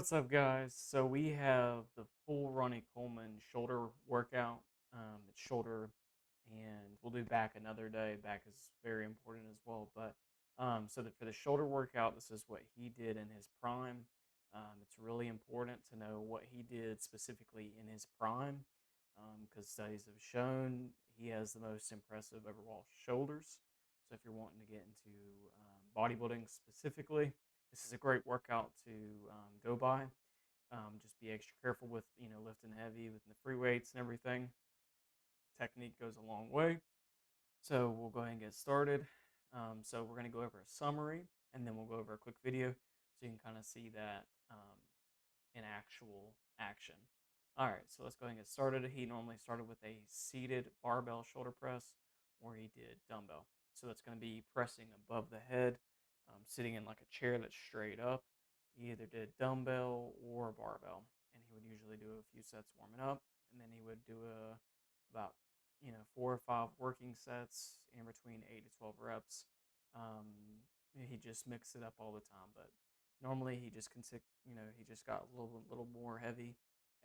What's up, guys? So we have the full Ronnie Coleman shoulder workout. It's shoulder, and we'll do back another day. Back is very important as well. But for the shoulder workout, this is what he did in his prime. It's really important to know what he did specifically in his prime, because studies have shown he has the most impressive overall shoulders. So if you're wanting to get into bodybuilding specifically, this is a great workout to go by. Just be extra careful with lifting heavy with the free weights and everything. Technique goes a long way. So we'll go ahead and get started. So we're going to go over a summary, and then we'll go over a quick video so you can kind of see that in actual action. All right, so let's go ahead and get started. He normally started with a seated barbell shoulder press, or he did dumbbell. So that's going to be pressing above the head, sitting in like a chair that's straight up. He either did dumbbell or barbell, and he would usually do a few sets warming up, and then he would do about 4 or 5 working sets in between 8 to 12 reps. He just mixed it up all the time, but normally he just he just got a little more heavy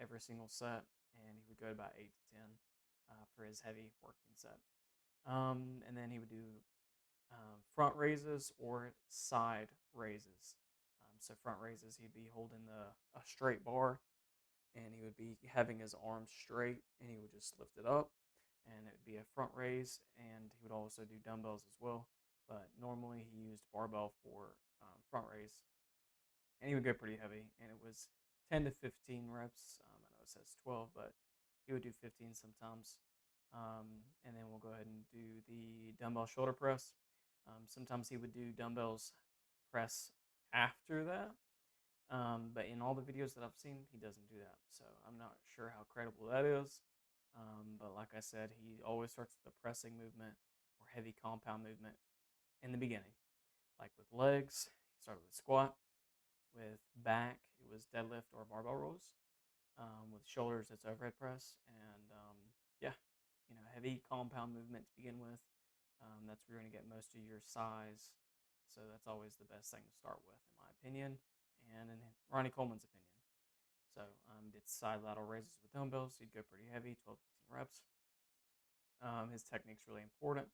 every single set, and he would go to about 8 to 10 for his heavy working set. And then he would do front raises or side raises. So front raises, he'd be holding a straight bar, and he would be having his arms straight, and he would just lift it up, and it would be a front raise, and he would also do dumbbells as well. But normally he used barbell for front raise, and he would go pretty heavy, and it was 10 to 15 reps. I know it says 12, but he would do 15 sometimes. And then we'll go ahead and do the dumbbell shoulder press. Sometimes he would do dumbbells press after that, but in all the videos that I've seen, he doesn't do that. So I'm not sure how credible that is. But like I said, he always starts with the pressing movement or heavy compound movement in the beginning. Like with legs, he started with squat. With back, it was deadlift or barbell rows. With shoulders, it's overhead press. And yeah, heavy compound movement to begin with. That's where you're going to get most of your size. So that's always the best thing to start with, in my opinion, and in Ronnie Coleman's opinion. So did side lateral raises with dumbbells. He'd go pretty heavy, 12 to 15 reps. His technique's really important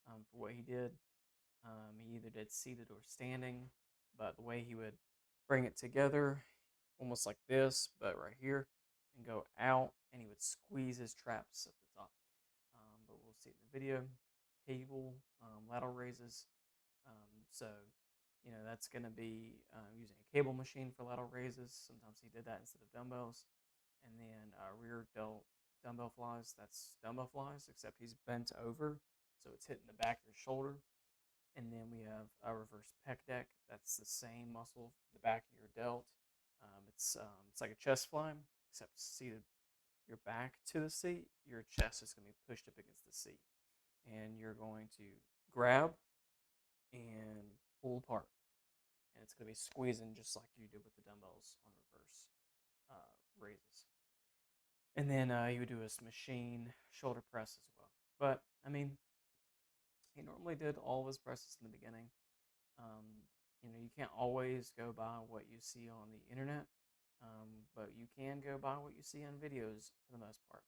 for what he did. He either did seated or standing, but the way he would bring it together, almost like this, but right here, and go out, and he would squeeze his traps at the top. But we'll see it in the video. Cable, lateral raises. So, that's going to be using a cable machine for lateral raises. Sometimes he did that instead of dumbbells. And then rear delt dumbbell flies. That's dumbbell flies, except he's bent over, so it's hitting the back of your shoulder. And then we have a reverse pec deck. That's the same muscle, the back of your delt. It's like a chest fly, except seated your back to the seat. Your chest is going to be pushed up against the seat, and you're going to grab and pull apart, and it's going to be squeezing just like you did with the dumbbells on reverse raises. And then you would do a machine shoulder press as well. But I mean, he normally did all of his presses in the beginning. Um, you can't always go by what you see on the internet, but you can go by what you see on videos for the most part.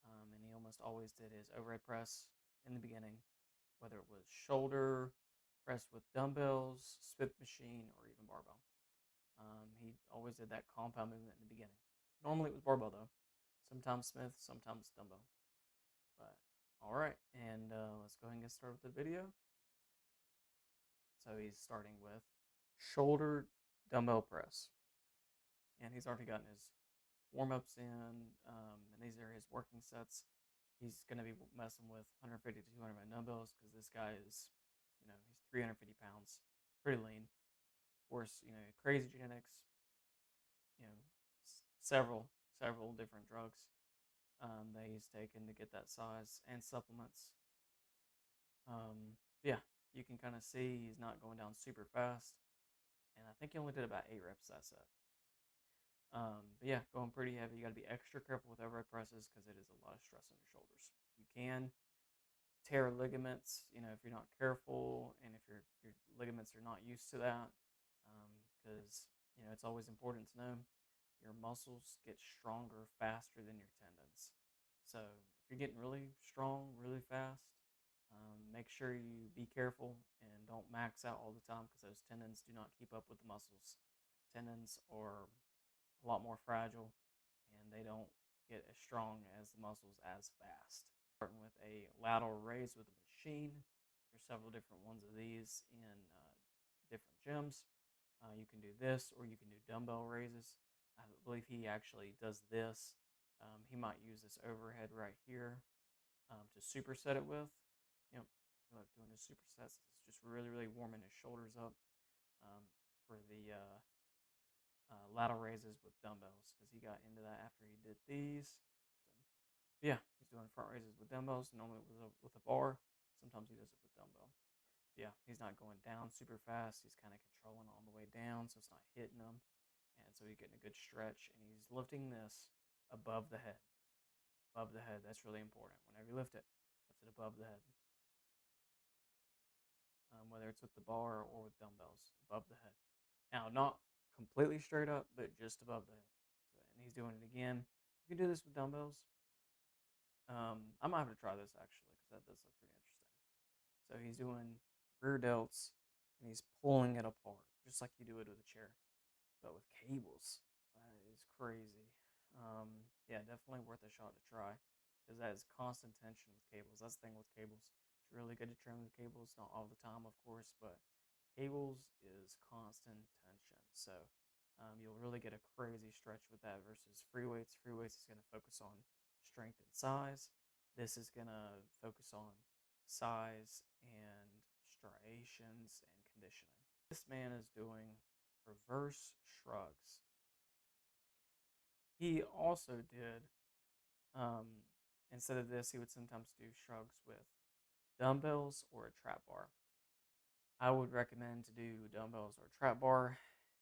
And he almost always did his overhead press in the beginning, whether it was shoulder press with dumbbells, Smith machine, or even barbell. He always did that compound movement in the beginning. Normally it was barbell though. Sometimes Smith, sometimes dumbbell. But all right, and let's go ahead and get started with the video. So he's starting with shoulder dumbbell press, and he's already gotten his warm ups in, and these are his working sets. He's going to be messing with 150 to 200 dumbbells because this guy is, he's 350 pounds, pretty lean. Of course, crazy genetics, you know, several different drugs that he's taken to get that size and supplements. Yeah, you can kind of see he's not going down super fast, and I think he only did about 8 reps that set. But yeah, going pretty heavy. You got to be extra careful with overhead presses because it is a lot of stress on your shoulders. You can tear ligaments, if you're not careful, and if your ligaments are not used to that, because It's always important to know your muscles get stronger faster than your tendons. So if you're getting really strong really fast, make sure you be careful and don't max out all the time because those tendons do not keep up with the muscles. Tendons are a lot more fragile and they don't get as strong as the muscles as fast. Starting with a lateral raise with a machine. There's several different ones of these in different gyms. You can do this or you can do dumbbell raises. I believe he actually does this. He might use this overhead right here to superset it with. Yep, look, doing his supersets. It's just really, really warming his shoulders up um, for the lateral raises with dumbbells because he got into that after he did these. So, yeah, he's doing front raises with dumbbells, normally with a bar. Sometimes he does it with dumbbell. Yeah, he's not going down super fast. He's kind of controlling on the way down, so it's not hitting him. And so he's getting a good stretch, and he's lifting this above the head. Above the head, that's really important. Whenever you lift it above the head. Whether it's with the bar or with dumbbells, above the head. Now, not completely straight up, but just above the head. So, and he's doing it again. You can do this with dumbbells. I might have to try this actually because that does look pretty interesting. So he's doing rear delts and he's pulling it apart, just like you do it with a chair, but with cables. That is crazy. Yeah, definitely worth a shot to try because that is constant tension with cables. That's the thing with cables. It's really good to train with cables, not all the time, of course, but cables is constant tension. So you'll really get a crazy stretch with that versus free weights. Free weights is going to focus on strength and size. This is going to focus on size and striations and conditioning. This man is doing reverse shrugs. He also did, um, instead of this, he would sometimes do shrugs with dumbbells or a trap bar. I would recommend to do dumbbells or a trap bar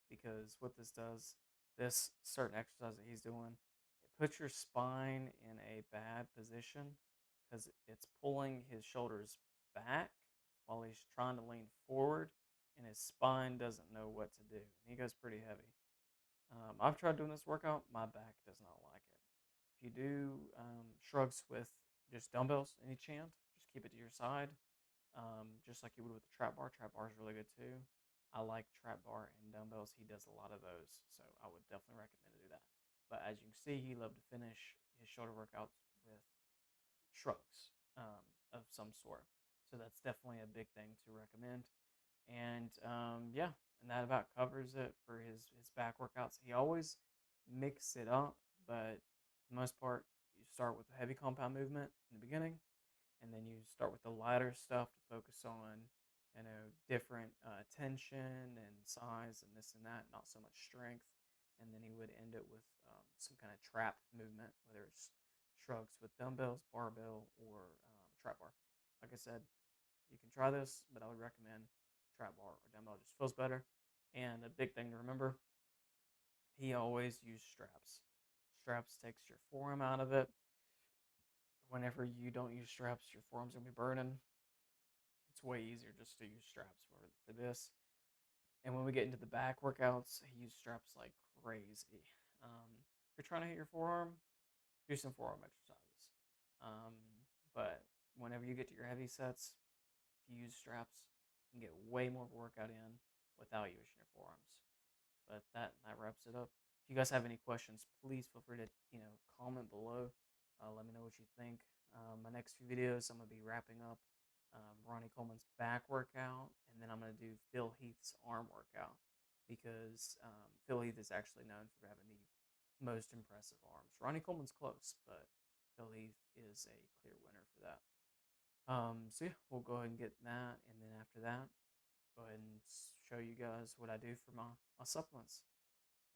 because what this does, this certain exercise that he's doing, it puts your spine in a bad position because it's pulling his shoulders back while he's trying to lean forward and his spine doesn't know what to do. And he goes pretty heavy. I've tried doing this workout. My back does not like it. If you do shrugs with just dumbbells, any chant, just keep it to your side, just like you would with the trap bar. Trap bar is really good too. I like trap bar and dumbbells. He does a lot of those, so I would definitely recommend to do that. But as you can see, he loved to finish his shoulder workouts with shrugs of some sort. So that's definitely a big thing to recommend. And yeah, and that about covers it for his back workouts. He always mix it up, but for the most part, you start with the heavy compound movement in the beginning, and then you start with the lighter stuff to focus on, different tension and size and this and that, not so much strength. And then he would end it with some kind of trap movement, whether it's shrugs with dumbbells, barbell, or trap bar. Like I said, you can try this, but I would recommend trap bar or dumbbell. It just feels better. And a big thing to remember, he always used straps. Straps takes your forearm out of it. Whenever you don't use straps, your forearm's gonna be burning. It's way easier just to use straps for this. And when we get into the back workouts, he used straps like crazy. If you're trying to hit your forearm, do some forearm exercises. Um, but whenever you get to your heavy sets, if you use straps, you can get way more workout in without using your forearms. But that wraps it up. If you guys have any questions, please feel free to comment below. Let me know what you think. My next few videos, I'm gonna be wrapping up Ronnie Coleman's back workout, and then I'm gonna do Phil Heath's arm workout because Phil Heath is actually known for having the most impressive arms. Ronnie Coleman's close, but Phil Heath is a clear winner for that. So yeah, we'll go ahead and get that, and then after that, go ahead and show you guys what I do for my supplements.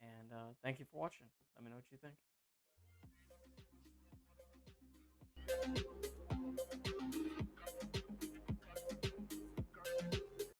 And thank you for watching. Let me know what you think.